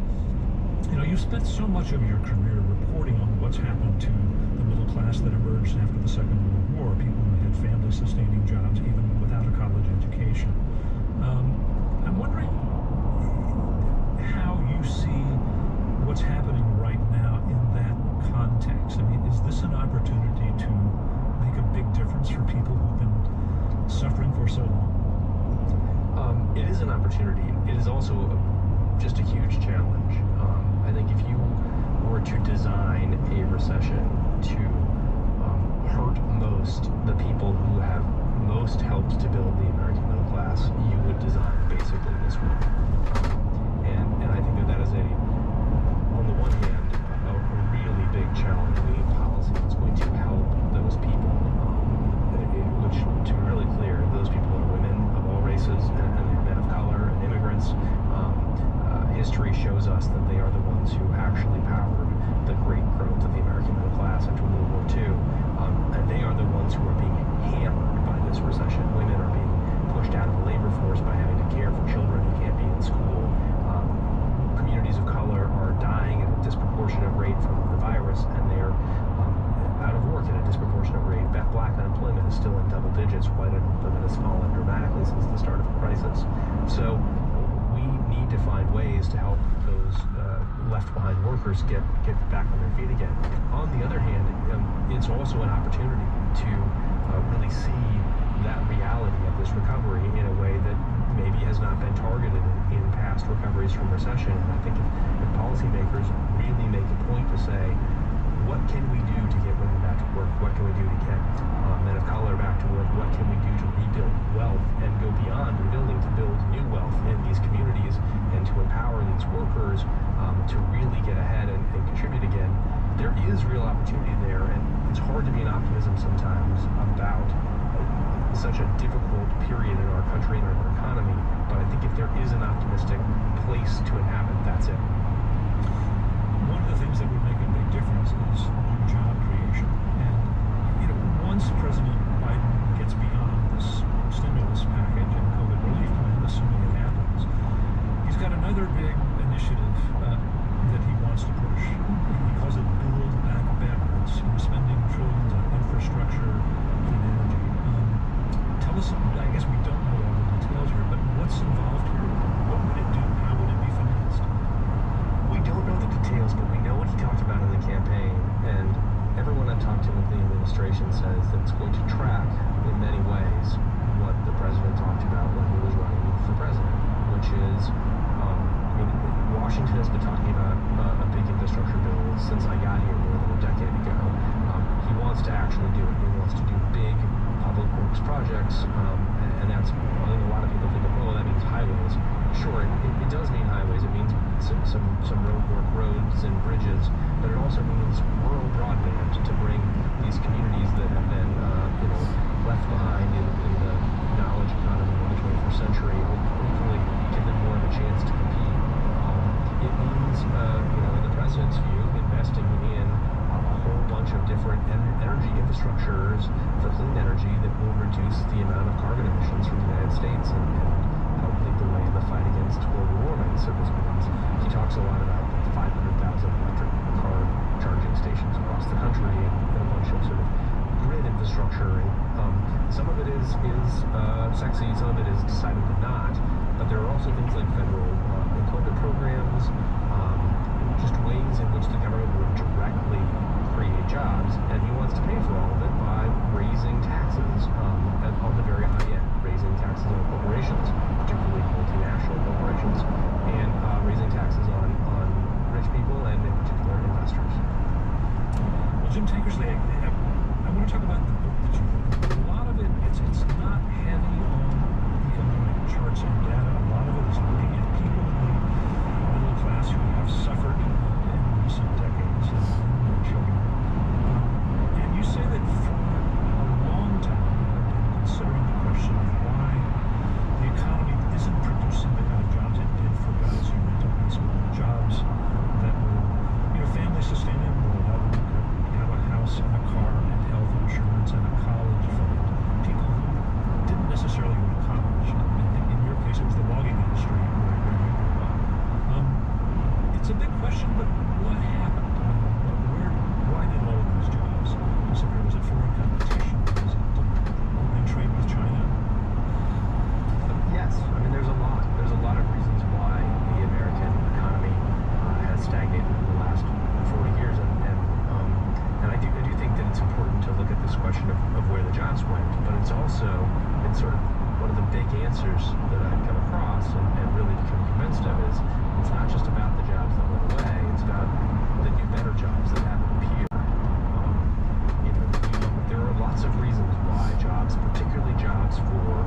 You know, you've spent so much of your career reporting on what's happened to the middle class that emerged after the Second World War, people who had family-sustaining jobs even without a college education. I'm wondering how you see what's happening right now in that context. I mean, is this an opportunity to make a big difference for people who've been suffering for so long? It is an opportunity. It is also just a huge challenge. I think if you were to design a recession to hurt most the people who have most helped to build the American middle class, you would design basically this one. And I think that is on the one hand, a really big challenge. We need policy that's going to help those people, which, to be really clear, those people are women of all races and they're men of color and immigrants. History shows us that they are the ones who actually powered the great growth of the American middle class after World War II. And they are the ones who are being hammered by this recession. Women are being pushed out of the labor force by having to care for children who can't be in school. Communities of color are dying at a disproportionate rate from the virus, and they're out of work at a disproportionate rate. Black unemployment is still in double digits. White unemployment has fallen dramatically since the start of the crisis. So we need to find ways to help those left behind workers get back on their feet again. On the other hand, it's also an opportunity to really see that reality of this recovery in a way that maybe has not been targeted in past recoveries from recession. And I think if policymakers really make a point to say, what can we do to get women back to work? What can we do to get men of color back to work? What can we do to rebuild wealth and go beyond rebuilding to build new wealth in these communities and to empower these workers to really get ahead and contribute again? There is real opportunity there, and it's hard to be an optimism sometimes about such a difficult period in our country and our economy, but I think if there is an optimistic place to inhabit, that's it. One of the things that would make a big difference is new job creation. And, you know, once President Biden gets beyond this stimulus package and COVID relief plan, assuming it happens, he's got another big initiative that he wants to push. He calls it Build Back Better. It's spending trillions on infrastructure, clean energy. Tell us, I guess we don't know all the details here, but what's involved here? What would it do? How would it be financed? We don't know the details, but we know what he talked about in the campaign, and everyone I've talked to in the administration says that it's going to track, in many ways, what the president talked about when he was running for president, which is, Washington has been talking about a big infrastructure bill since I got here more than a decade ago. He wants to actually do it. He wants to do big public works projects, and that's, I think a lot of people think of, oh, that means highways. Sure, it does mean highways. It means some roads and bridges, but it also means rural broadband to bring these communities that have been left behind in the knowledge economy of the 21st century, hopefully give them more of a chance to compete. It means, in the president's view, investing in a whole bunch of different energy infrastructures for clean energy that will reduce carbon emissions from the United States and help lead the way in the fight against global warming. So he talks a lot about the 500,000 electric car charging stations across the country and a bunch of sort of grid infrastructure. Some of it is sexy, some of it is decidedly not. But there are also things like federal employment programs, just ways in which the government would directly create jobs, and he wants to pay for all of it by raising taxes on the very high end, raising taxes on corporations, particularly multinational corporations, and raising taxes on rich people and in particular investors. Well, Jim Tankersley, I want to talk about the book that you wrote. A lot of it, it's not heavy on economic charts and data. A lot of it is looking at people in the middle class who have suffered in recent decades and their children. And you say that for a long time you've been considering the question of why the economy isn't producing the kind of jobs it did for guys who went to high school. Jobs that were, family sustaining, that allowed them to have a house and a car and health insurance and a college fund. People who didn't necessarily go to college. In your case, it was the logging industry where you grew up. It's a big question, but what happened? Why did all of those jobs disappear? Was it foreign competition? Was it opening trade with China? Yes, I mean there's a lot of reasons why the American economy has stagnated in the last 40 years, and I do think that it's important to look at this question of where the jobs went, but it's sort of one of the big answers that I've come across and really become convinced of is it's not just about the jobs that went away, it's about the new better jobs that haven't appeared. There are lots of reasons why jobs, particularly jobs for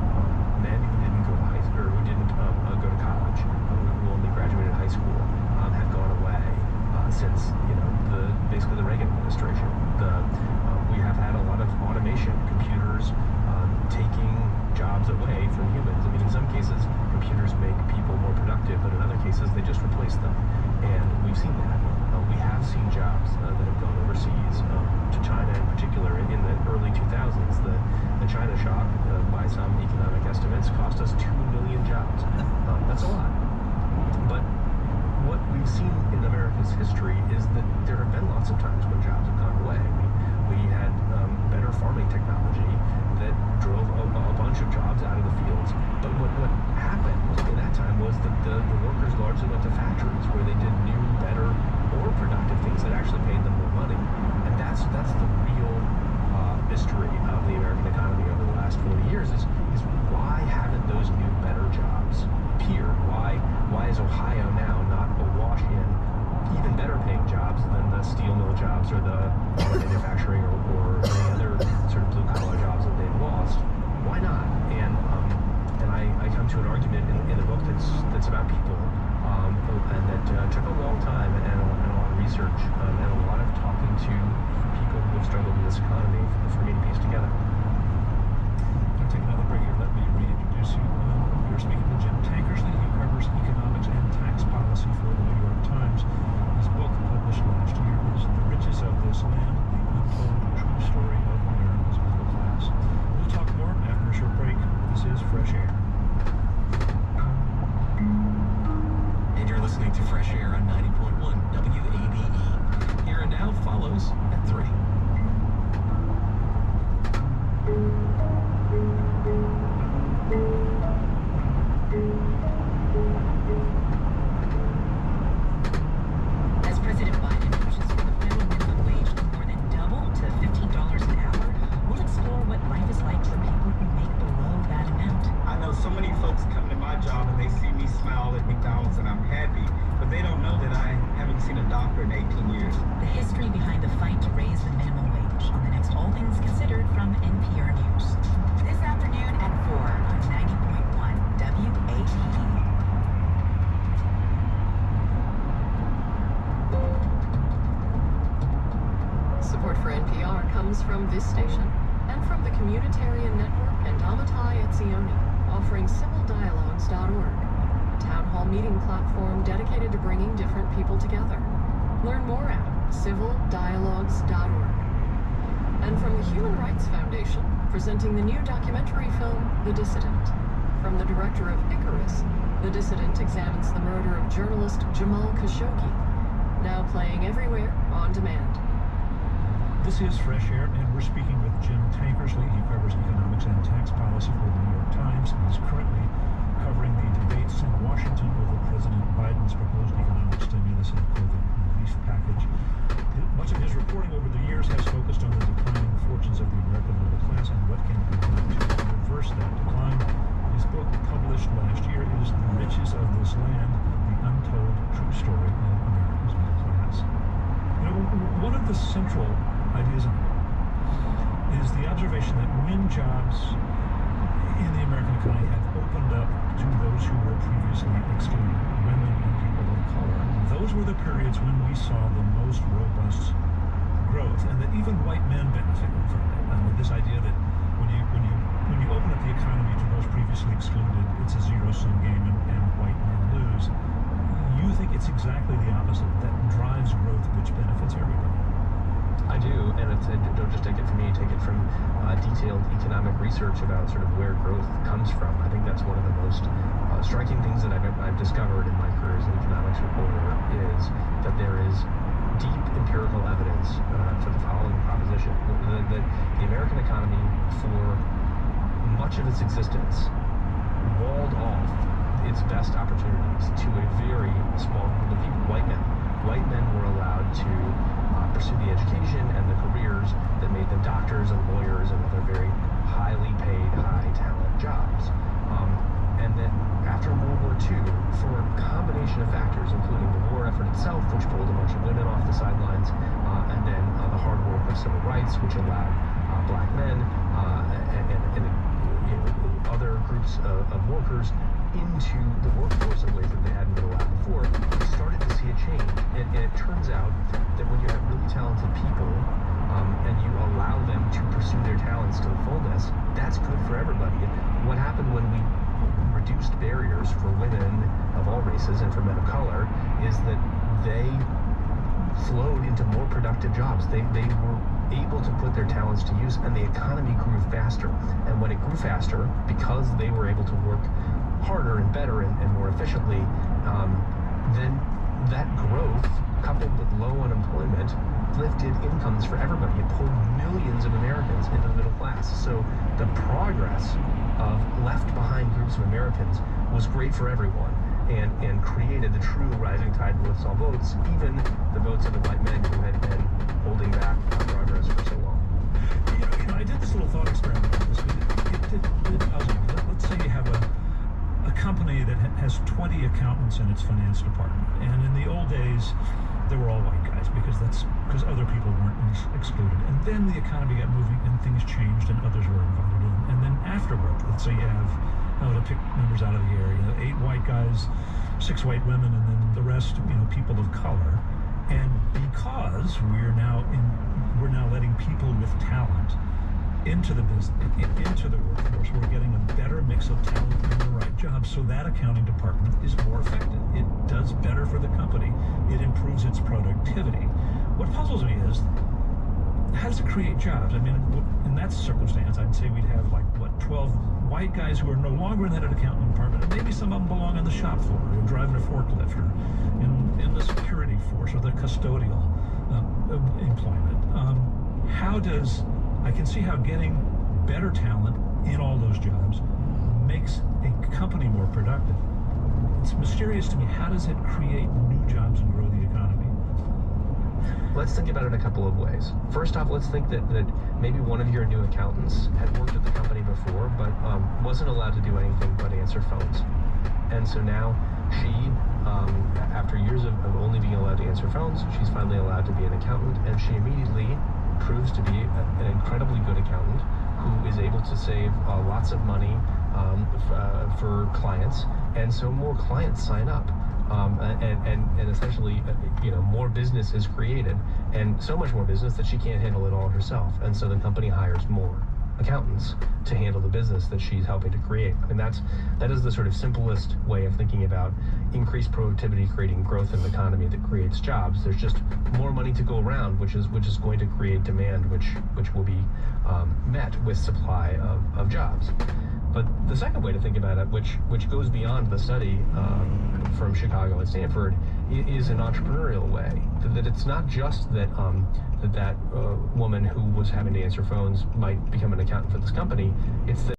men who didn't go to high school or who didn't go to college, who only graduated high school, have gone away since basically the Reagan administration. We have had a lot of automation, computers taking jobs away from humans. I mean, in some cases, computers make people more productive, but in other cases, they just replace them. And we've seen that. We have seen jobs that have gone overseas, to China in particular. In the early 2000s, the China shock, by some economic estimates, cost us 2 million jobs. That's a lot. But what we've seen in America's history is that there have been lots of times when jobs have gone away. We had better farming technology that drove a bunch of jobs out of the fields. But what happened in that time was that the workers largely went to factories where they did new, better, more productive things that actually paid them more money. And that's the real mystery of the American economy over the last 40 years is why haven't those new, better jobs appeared? Why is Ohio now not awash in even better paying jobs than the steel mill jobs or the manufacturing or any other sort of blue collar jobs that they've lost? Why not? And I come to an argument in the book that's about people, and that took a long time and a lot of research and a lot of talking to people who have struggled in this economy for me to piece together. I'll take another break here. Let me reintroduce you. We're speaking to Jim Tankersley. He covers economics and tax policy for the New York Times. His book, published last year, is The Riches of This Land, the untold true story of America's middle class. We'll talk more after a short break. This is Fresh Air. And you're listening to Fresh Air on 90.1 WABE. Here and Now follows at 3. As President Biden pushes for the federal minimum wage to more than double to $15 an hour, we'll explore what life is like for people who make below that amount. I know so many folks come to my job and they see me smile at McDonald's and I'm happy, but they don't know that I haven't seen a doctor in 18 years. The history behind the fight to raise the minimum wage on the next All Things Considered from NPR News. This afternoon at 4 on 90.1 WABE. Support for NPR comes from this station and from the Communitarian Network and Amitai Etzioni, offering civildialogues.org, a town hall meeting platform dedicated to bringing different people together. Learn more at civildialogues.org. And from the Human Rights Foundation, presenting the new documentary film, The Dissident. From the director of Icarus, The Dissident examines the murder of journalist Jamal Khashoggi, now playing everywhere on demand. This is Fresh Air, and we're speaking with Jim Tankersley. He covers economics and tax policy for the New York Times. He's currently covering the debates in Washington over President Biden's proposed economic stimulus and COVID relief package. Much of his reporting over the years has focused on the declining fortunes of the American middle class and what can be done to reverse that decline. His book, published last year, is The Riches of This Land, The Untold True Story of America's Middle Class. You know, one of the central ideas is the observation that when jobs in the American economy have opened up to those who were previously excluded, women and people of color, those were the periods when we saw the most robust growth, and that even white men benefited from it. This idea that when you open up the economy to those previously excluded, it's a zero-sum game and white men lose. You think it's exactly the opposite, that drives growth, which benefits everybody. I do, and don't just take it from me, take it from detailed economic research about sort of where growth comes from. I think that's one of the most striking things that I've discovered in my career as an economics reporter is that there is deep empirical evidence for the following proposition, that the American economy, for much of its existence, walled off its best opportunities to a very small group of people, white men. White men were allowed to pursue the education and the careers that made them doctors and lawyers and other very highly paid, high talent jobs. And then after World War II, for a combination of factors, including the war effort itself, which pulled a bunch of women off the sidelines, and then the hard work of civil rights, which allowed black men and other groups of workers into the workforce in ways that they hadn't been allowed before, we started to see a change. And it turns out that when you have really talented people and you allow them to pursue their talents to the fullness, that's good for everybody. And what happened when we reduced barriers for women of all races and for men of color is that they flowed into more productive jobs. They were able to put their talents to use, and the economy grew faster. And when it grew faster, because they were able to work harder and better and more efficiently, then that growth, coupled with low unemployment, lifted incomes for everybody. It pulled millions of Americans into the middle class. So the progress of left-behind groups of Americans was great for everyone and created the true rising tide that lifts all boats, even the votes of the white men who had been holding back progress for so long. You know, I did this little thought experiment on this. Let's say you have a company that has 20 accountants in its finance department, and in the old days they were all white guys because other people weren't excluded, and then the economy got moving and things changed and others were invited in, and then afterward, let's say you have, to pick numbers out of the air, 8 white guys, 6 white women, and then the rest, people of color, and because we're now letting people with talent into the business, into the workforce, we're getting a better mix of talent in the right jobs, so that accounting department is more effective. It does better for the company. It improves its productivity. What puzzles me is, how does it create jobs? I mean, in that circumstance, I'd say we'd have 12 white guys who are no longer in that accounting department, and maybe some of them belong on the shop floor, or driving a forklift, or in the security force, or the custodial employment. I can see how getting better talent in all those jobs makes a company more productive. It's mysterious to me. How does it create new jobs and grow the economy? Let's think about it in a couple of ways. First off, let's think that maybe one of your new accountants had worked at the company before, but wasn't allowed to do anything but answer phones. And so now she, after years of only being allowed to answer phones, she's finally allowed to be an accountant, and she immediately proves to be an incredibly good accountant who is able to save lots of money for clients, and so more clients sign up. And essentially, more business is created, and so much more business that she can't handle it all herself. And so the company hires more accountants to handle the business that she's helping to create. I mean, that is the sort of simplest way of thinking about increased productivity, creating growth in the economy that creates jobs. There's just more money to go around, which is going to create demand, which will be met with supply of jobs. But the second way to think about it, which goes beyond the study from Chicago and Stanford, is an entrepreneurial way. That it's not just that that woman who was having to answer phones might become an accountant for this company. It's that